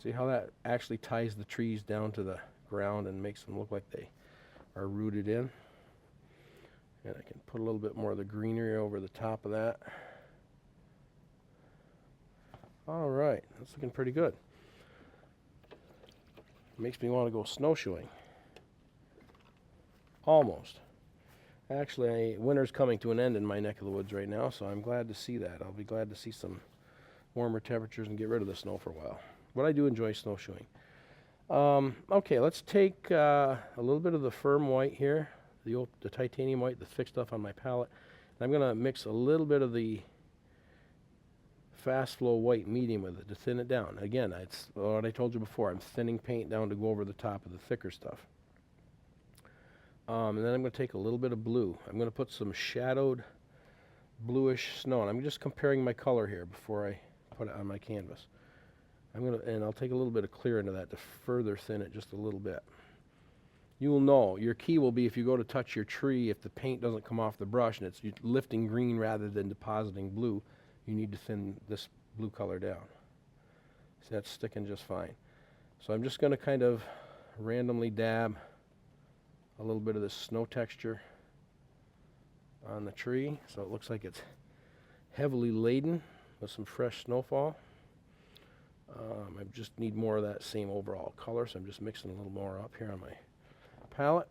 See how that actually ties the trees down to the ground and makes them look like they are rooted in. And I can put a little bit more of the greenery over the top of that. All right, that's looking pretty good. Makes me want to go snowshoeing. Almost. Actually, winter's coming to an end in my neck of the woods right now, so I'm glad to see that. I'll be glad to see some warmer temperatures and get rid of the snow for a while. But I do enjoy snowshoeing. Okay, let's take a little bit of the firm white here, the titanium white, the thick stuff on my palette. And I'm going to mix a little bit of the fast flow white medium with it to thin it down. Again, it's what I told you before. I'm thinning paint down to go over the top of the thicker stuff. And then I'm going to take a little bit of blue. I'm going to put some shadowed bluish snow. And I'm just comparing my color here before I put it on my canvas. And I'll take a little bit of clear into that to further thin it just a little bit. You will know, your key will be if you go to touch your tree, if the paint doesn't come off the brush and it's lifting green rather than depositing blue, you need to thin this blue color down. See, that's sticking just fine. So I'm just going to kind of randomly dab a little bit of this snow texture on the tree so it looks like it's heavily laden with some fresh snowfall. I just need more of that same overall color, so I'm just mixing a little more up here on my palette.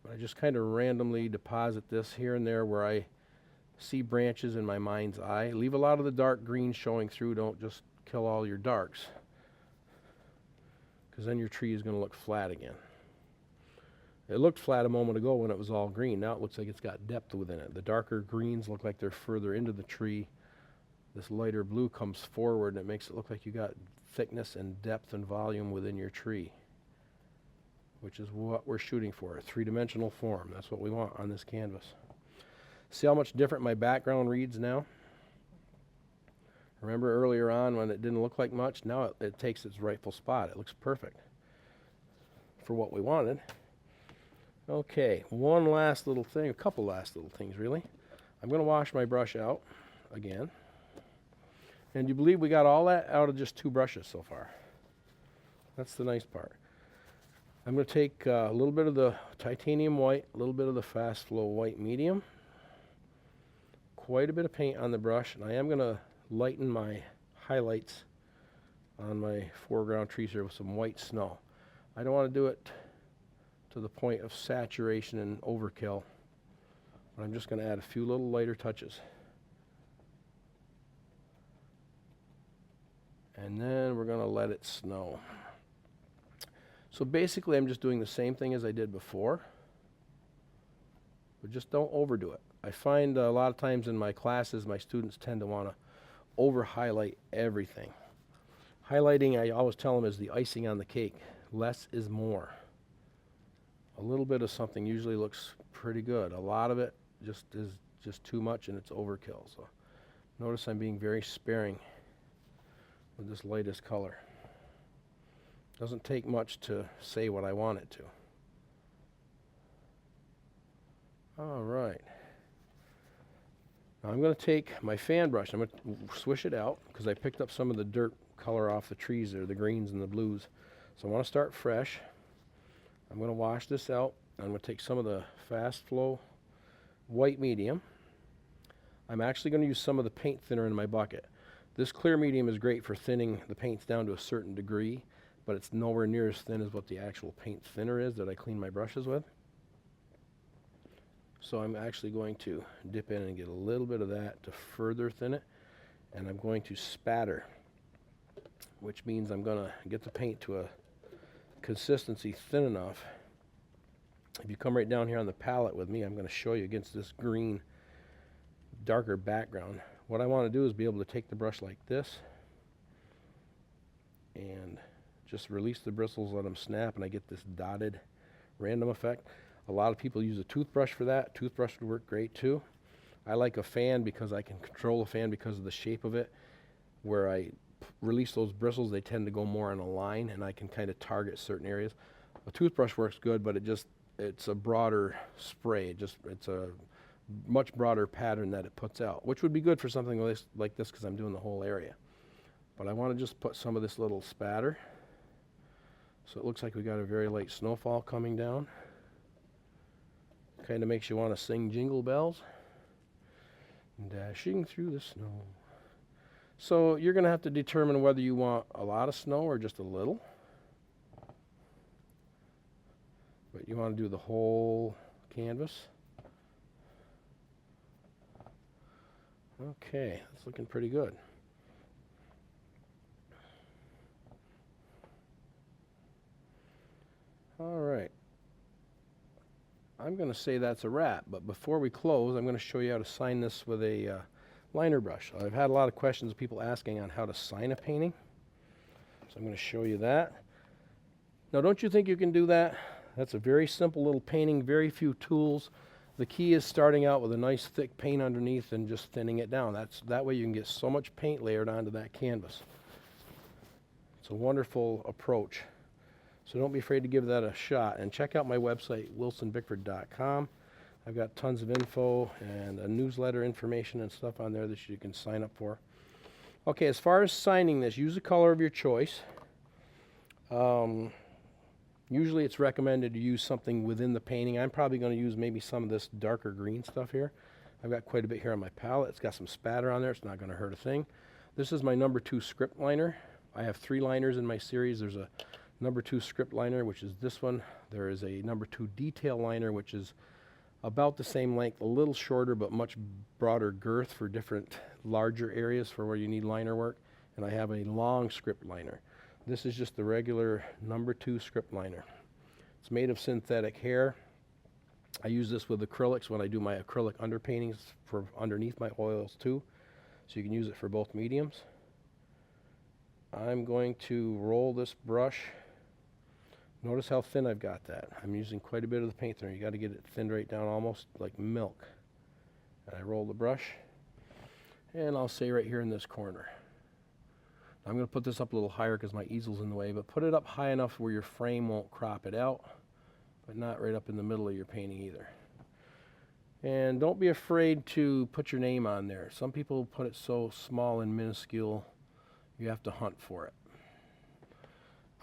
But I just kind of randomly deposit this here and there where I see branches in my mind's eye. Leave a lot of the dark green showing through. Don't just kill all your darks, because then your tree is going to look flat again. It looked flat a moment ago when it was all green. Now it looks like it's got depth within it. The darker greens look like they're further into the tree. This lighter blue comes forward and it makes it look like you got thickness and depth and volume within your tree, which is what we're shooting for, a three-dimensional form. That's what we want on this canvas. See how much different my background reads now? Remember earlier on when it didn't look like much? Now it takes its rightful spot. It looks perfect for what we wanted. Okay, one last little thing, a couple last little things really. I'm going to wash my brush out again. And you believe we got all that out of just 2 brushes so far. That's the nice part. I'm going to take a little bit of the titanium white, a little bit of the fast flow white medium, quite a bit of paint on the brush, and I am going to lighten my highlights on my foreground trees here with some white snow. I don't want to do it to the point of saturation and overkill, but I'm just going to add a few little lighter touches. And then we're going to let it snow. So basically I'm just doing the same thing as I did before, but just don't overdo it. I find a lot of times in my classes my students tend to want to over highlight everything. Highlighting, I always tell them, is the icing on the cake. Less is more. A little bit of something usually looks pretty good. A lot of it is just too much and it's overkill. So notice I'm being very sparing with this lightest color. Doesn't take much to say what I want it to. All right. Now I'm going to take my fan brush. I'm going to swish it out because I picked up some of the dirt color off the trees there, the greens and the blues. So I want to start fresh. I'm going to wash this out. I'm going to take some of the fast flow white medium. I'm actually going to use some of the paint thinner in my bucket. This clear medium is great for thinning the paints down to a certain degree, but it's nowhere near as thin as what the actual paint thinner is that I clean my brushes with. So I'm actually going to dip in and get a little bit of that to further thin it, and I'm going to spatter, which means I'm going to get the paint to a consistency thin enough. If you come right down here on the palette with me, I'm going to show you against this green darker background. What I want to do is be able to take the brush like this and just release the bristles, let them snap, and I get this dotted random effect. A lot of people use a toothbrush for that. Toothbrush would work great too. I like a fan because I can control a fan because of the shape of it. Where I release those bristles, they tend to go more in a line, and I can kind of target certain areas. A toothbrush works good, but it's a broader spray. It's a much broader pattern that it puts out, which would be good for something like this because I'm doing the whole area. But I want to just put some of this little spatter. So it looks like we got a very light snowfall coming down. Kind of makes you want to sing Jingle Bells. Dashing through the snow. So you're going to have to determine whether you want a lot of snow or just a little. But you want to do the whole canvas. Okay, that's looking pretty good. All right. I'm going to say that's a wrap, but before we close, I'm going to show you how to sign this with a liner brush. I've had a lot of questions of people asking on how to sign a painting, so I'm going to show you that. Now, don't you think you can do that? That's a very simple little painting, very few tools. The key is starting out with a nice thick paint underneath and just thinning it down. That way you can get so much paint layered onto that canvas. It's a wonderful approach. So don't be afraid to give that a shot. And check out my website, wilsonbickford.com. I've got tons of info and a newsletter information and stuff on there that you can sign up for. Okay, as far as signing this, use a color of your choice. Usually it's recommended to use something within the painting. I'm probably going to use maybe some of this darker green stuff here. I've got quite a bit here on my palette. It's got some spatter on there. It's not going to hurt a thing. This is my number 2 script liner. I have 3 liners in my series. There's a number 2 script liner, which is this one. There is a number 2 detail liner, which is about the same length, a little shorter, but much broader girth for different larger areas for where you need liner work. And I have a long script liner. This is just the regular number 2 script liner. It's made of synthetic hair. I use this with acrylics when I do my acrylic underpaintings for underneath my oils too. So you can use it for both mediums. I'm going to roll this brush. Notice how thin I've got that. I'm using quite a bit of the paint thinner. You got to get it thinned right down, almost like milk. And I roll the brush, and I'll say right here in this corner. I'm going to put this up a little higher because my easel's in the way, but put it up high enough where your frame won't crop it out, but not right up in the middle of your painting either. And don't be afraid to put your name on there. Some people put it so small and minuscule, you have to hunt for it.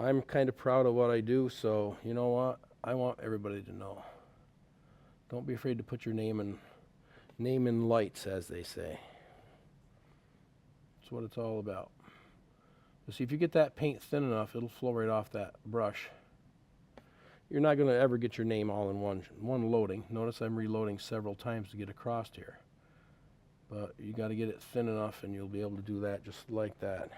I'm kind of proud of what I do, so you know what? I want everybody to know. Don't be afraid to put your name in lights, as they say. That's what it's all about. So see, if you get that paint thin enough, it'll flow right off that brush. You're not going to ever get your name all in one loading. Notice I'm reloading several times to get across here. But you got to get it thin enough, and you'll be able to do that just like that.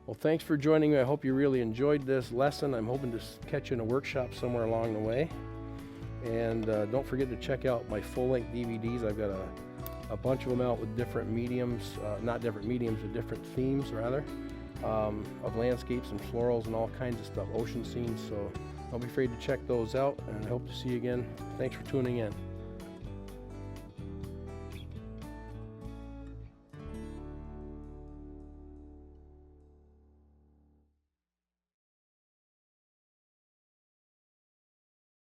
Well, thanks for joining me. I hope you really enjoyed this lesson. I'm hoping to catch you in a workshop somewhere along the way. And don't forget to check out my full-length DVDs. I've got a bunch of them out with different mediums, not different mediums, but different themes, rather, of landscapes and florals and all kinds of stuff, ocean scenes. So don't be afraid to check those out, and I hope to see you again. Thanks for tuning in.